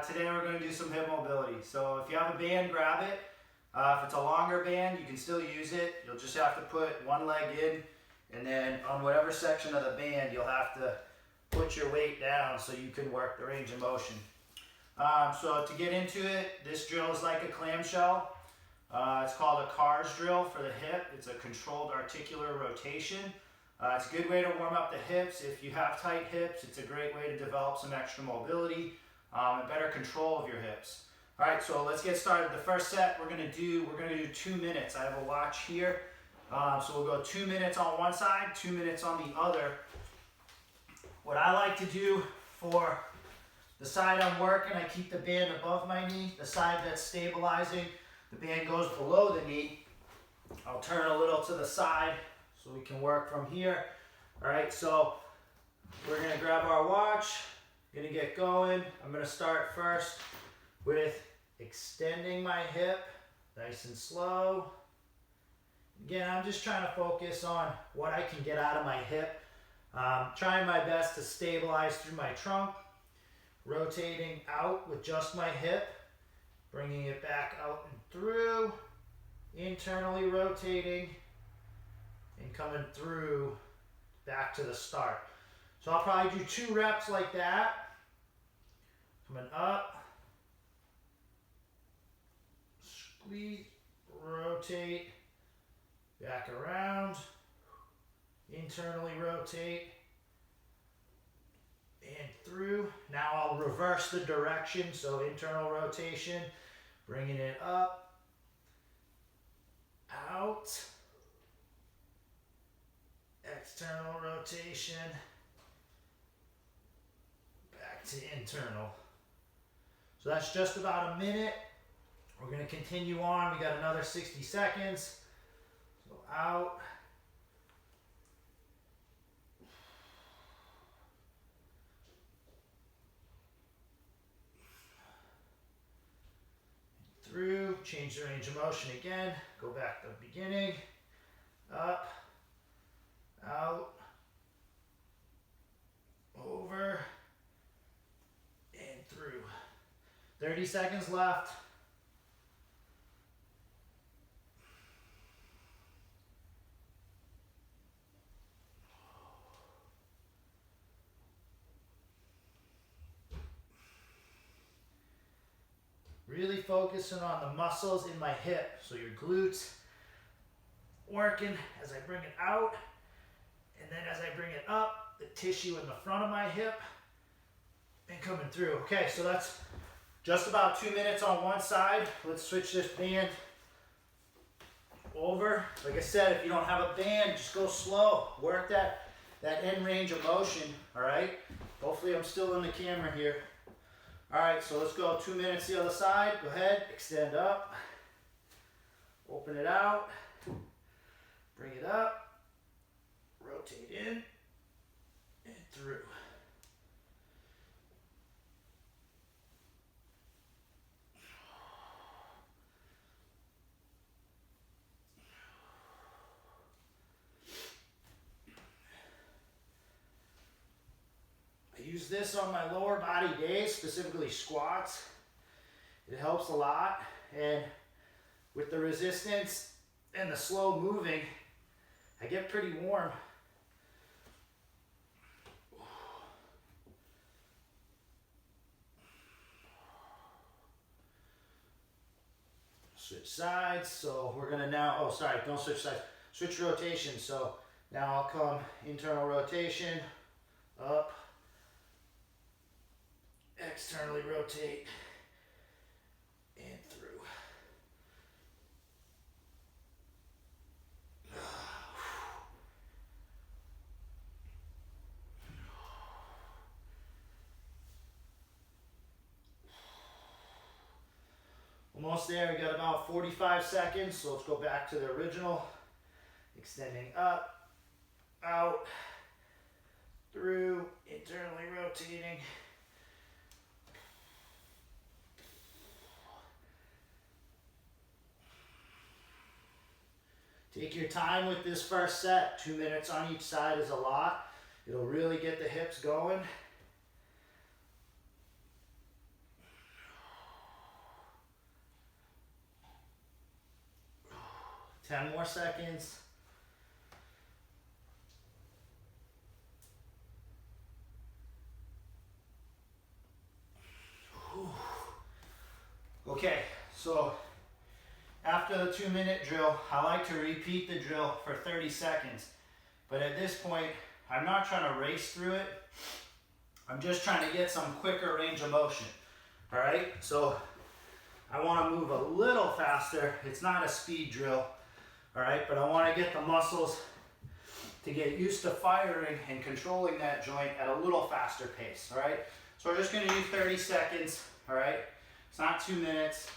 Today we're going to do some hip mobility. So if you have a band, grab it. If it's a longer band, you can still use it. You'll just have to put one leg in, and then on whatever section of the band, you'll have to put your weight down so you can work the range of motion. So to get into it, this drill is like a clamshell. It's called a CARS drill for the hip. It's a controlled articular rotation. It's a good way to warm up the hips. If you have tight hips, it's a great way to develop some extra mobility and better control of your hips. All right, so let's get started. The first set we're gonna do 2 minutes. I have a watch here. So we'll go 2 minutes on one side, 2 minutes on the other. What I like to do for the side I'm working, I keep the band above my knee. The side that's stabilizing, the band goes below the knee. I'll turn a little to the side so we can work from here. All right, so we're gonna grab our watch, gonna get going. I'm gonna start first with extending my hip, nice and slow. Again, I'm just trying to focus on what I can get out of my hip. Trying my best to stabilize through my trunk, rotating out with just my hip, bringing it back out and through, internally rotating, and coming through back to the start. So I'll probably do 2 reps like that. Coming up, squeeze, rotate, back around, internally rotate, and through. Now I'll reverse the direction, so internal rotation, bringing it up, out, external rotation, back to internal. So that's just about a minute. We're going to continue on. We got another 60 seconds. So out, through, change the range of motion again, go back to the beginning, up, out, over, and through. 30 seconds left. Really focusing on the muscles in my hip, so your glutes working as I bring it out, and then as I bring it up, the tissue in the front of my hip and coming through. Okay, so that's just about 2 minutes on one side. Let's switch this band over. Like I said, if you don't have a band, just go slow. Work that end range of motion, all right? Hopefully I'm still in the camera here. All right, so let's go 2 minutes the other side. Go ahead, extend up, open it out, bring it up, rotate in and through. Use this on my lower body days, specifically squats. It helps a lot, and with the resistance and the slow moving, I get pretty warm. Switch sides, so we're gonna now, oh sorry, don't switch sides, switch rotation. So now I'll come internal rotation, up, externally rotate, and through. Almost there, we got about 45 seconds, so let's go back to the original. Extending up, out, through, internally rotating, take your time with this first set. 2 minutes on each side is a lot. It'll really get the hips going. 10 more seconds. Whew. Okay, so after the 2-minute drill, I like to repeat the drill for 30 seconds. But at this point, I'm not trying to race through it. I'm just trying to get some quicker range of motion. All right, so I want to move a little faster. It's not a speed drill, all right, but I want to get the muscles to get used to firing and controlling that joint at a little faster pace, all right? So we're just going to do 30 seconds, all right? It's not 2 minutes,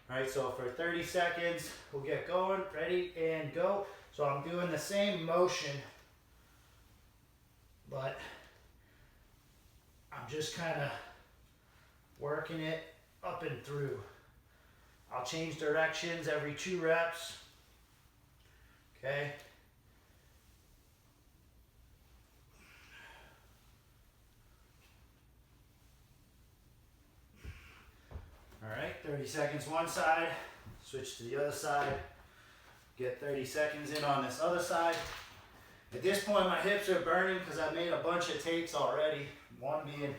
all right? So for 30 seconds, we'll get going, ready, and go. So I'm doing the same motion, but I'm just kind of working it up and through. I'll change directions every 2 reps. Okay. All right, 30 seconds one side, switch to the other side, get 30 seconds in on this other side. At this point, my hips are burning because I made a bunch of takes already. One being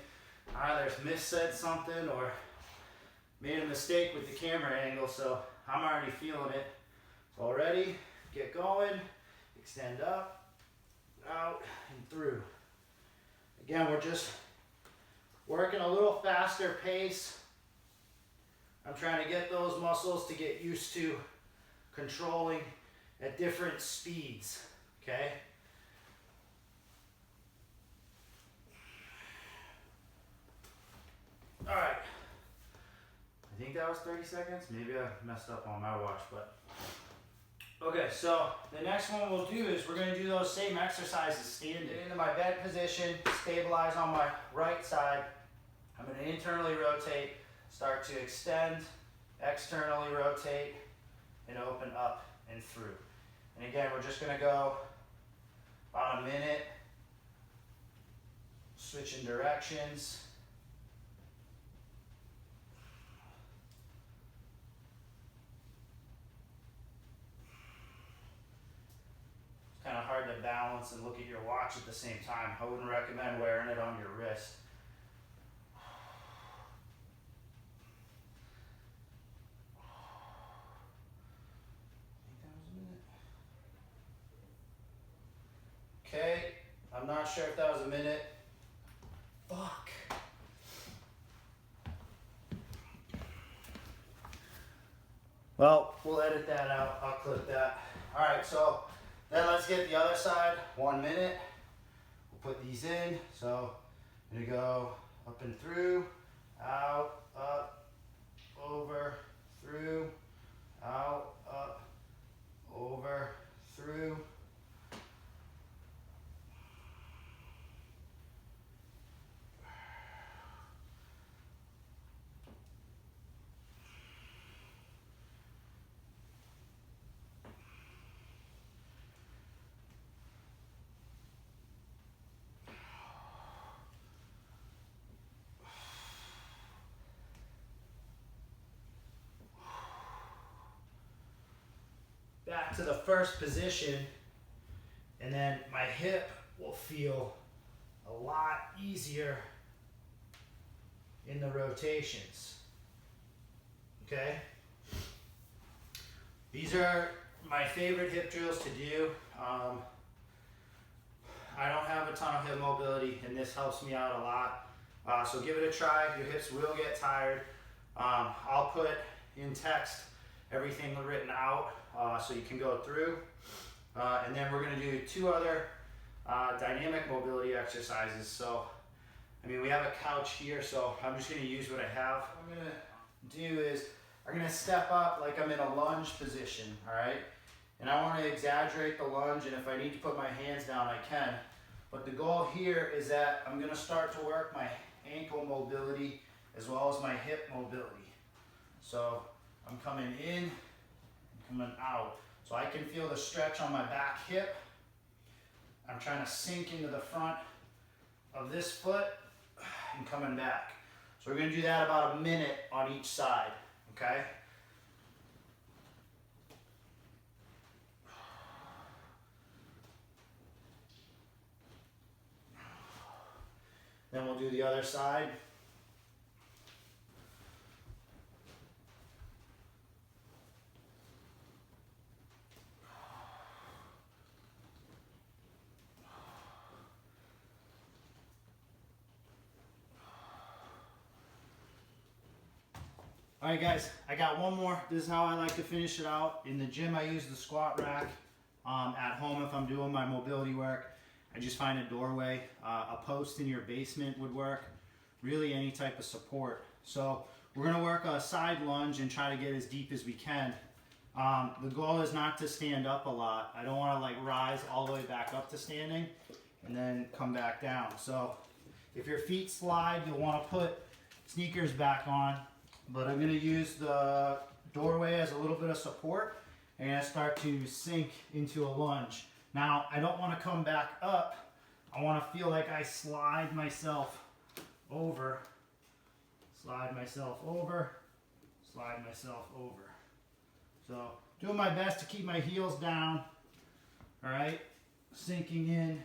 either missaid something or made a mistake with the camera angle, so I'm already feeling it. So ready, get going, extend up, out, and through. Again, we're just working a little faster pace. I'm trying to get those muscles to get used to controlling at different speeds, okay? All right, I think that was 30 seconds. Maybe I messed up on my watch, but. Okay, so the next one we'll do is we're gonna do those same exercises standing. Get into my bed position, stabilize on my right side. I'm gonna internally rotate, start to extend, externally rotate, and open up and through. And again, we're just gonna go about a minute, switching directions. Kind of hard to balance and look at your watch at the same time. I wouldn't recommend wearing it on your wrist. Okay, I'm not sure if that was a minute. Fuck. Well, we'll edit that out. I'll clip that. All right, so then let's get the other side. 1 minute. We'll put these in. So I'm gonna go up and through, out, up, over, through, out, up, over, through. Back to the first position, and then my hip will feel a lot easier in the rotations. Okay? These are my favorite hip drills to do. I don't have a ton of hip mobility, and this helps me out a lot. So give it a try. Your hips will get tired. I'll put in text everything written out so you can go through. And then we're going to do 2 other dynamic mobility exercises. So, I mean, we have a couch here, so I'm just going to use what I have. What I'm going to do is I'm going to step up like I'm in a lunge position, all right? And I want to exaggerate the lunge, and if I need to put my hands down, I can. But the goal here is that I'm going to start to work my ankle mobility as well as my hip mobility. So I'm coming in, coming out. So I can feel the stretch on my back hip. I'm trying to sink into the front of this foot and coming back. So we're going to do that about a minute on each side, okay? Then we'll do the other side. All right, guys, I got one more. This is how I like to finish it out. In the gym, I use the squat rack. At home, if I'm doing my mobility work, I just find a doorway. A post in your basement would work. Really, any type of support. So we're gonna work a side lunge and try to get as deep as we can. The goal is not to stand up a lot. I don't wanna like rise all the way back up to standing and then come back down. So if your feet slide, you'll wanna put sneakers back on. But I'm going to use the doorway as a little bit of support and start to sink into a lunge. Now, I don't want to come back up. I want to feel like I slide myself over, slide myself over, slide myself over. So, doing my best to keep my heels down. All right, sinking in,